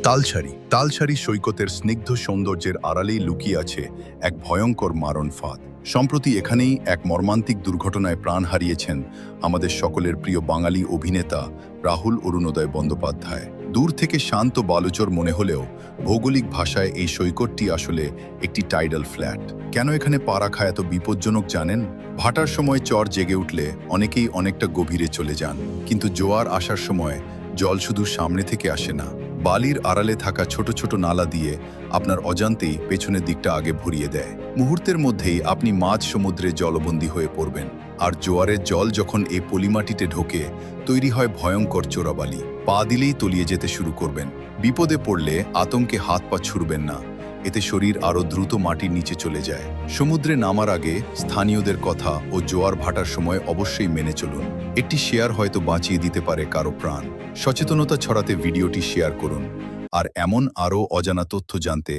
তালছাড়ি সৈকতের স্নিগ্ধ সৌন্দর্যের আড়ালেই লুকিয়ে আছে এক ভয়ঙ্কর মারণ ফাঁদ। সম্প্রতি এখানেই এক মর্মান্তিক দুর্ঘটনায় প্রাণ হারিয়েছেন আমাদের সকলের প্রিয় বাঙালি অভিনেতা রাহুল অরুণোদয় বন্দ্যোপাধ্যায়। দূর থেকে শান্ত বালুচর মনে হলেও ভৌগোলিক ভাষায় এই সৈকতটি আসলে একটি টাইডাল ফ্ল্যাট। কেন এখানে পা রাখা এত বিপজ্জনক জানেন? ভাটার সময় চর জেগে উঠলে অনেকেই অনেকটা গভীরে চলে যান, কিন্তু জোয়ার আসার সময় জল শুধু সামনে থেকে আসে না, বালির আড়ালে থাকা ছোট ছোট নালা দিয়ে আপনার অজান্তেই পেছনের দিকটা আগে ভরিয়ে দেয়। মুহূর্তের মধ্যেই আপনি মাঝ সমুদ্রে জলবন্দী হয়ে পড়বেন। আর জোয়ারের জল যখন এই পলিমাটিতে ঢোকে, তৈরি হয় ভয়ঙ্কর চোরাবালি। পা দিলেই তলিয়ে যেতে শুরু করবেন। বিপদে পড়লে আতঙ্কে হাত পা ছুড়বেন না, এতে শরীর আরও দ্রুত মাটির নিচে চলে যায়। সমুদ্রে নামার আগে স্থানীয়দের কথা ও জোয়ার ভাটার সময় অবশ্যই মেনে চলুন। একটি শেয়ার হয়তো বাঁচিয়ে দিতে পারে কারো প্রাণ। সচেতনতা ছড়াতে ভিডিওটি শেয়ার করুন। আর এমন আরও অজানা তথ্য জানতে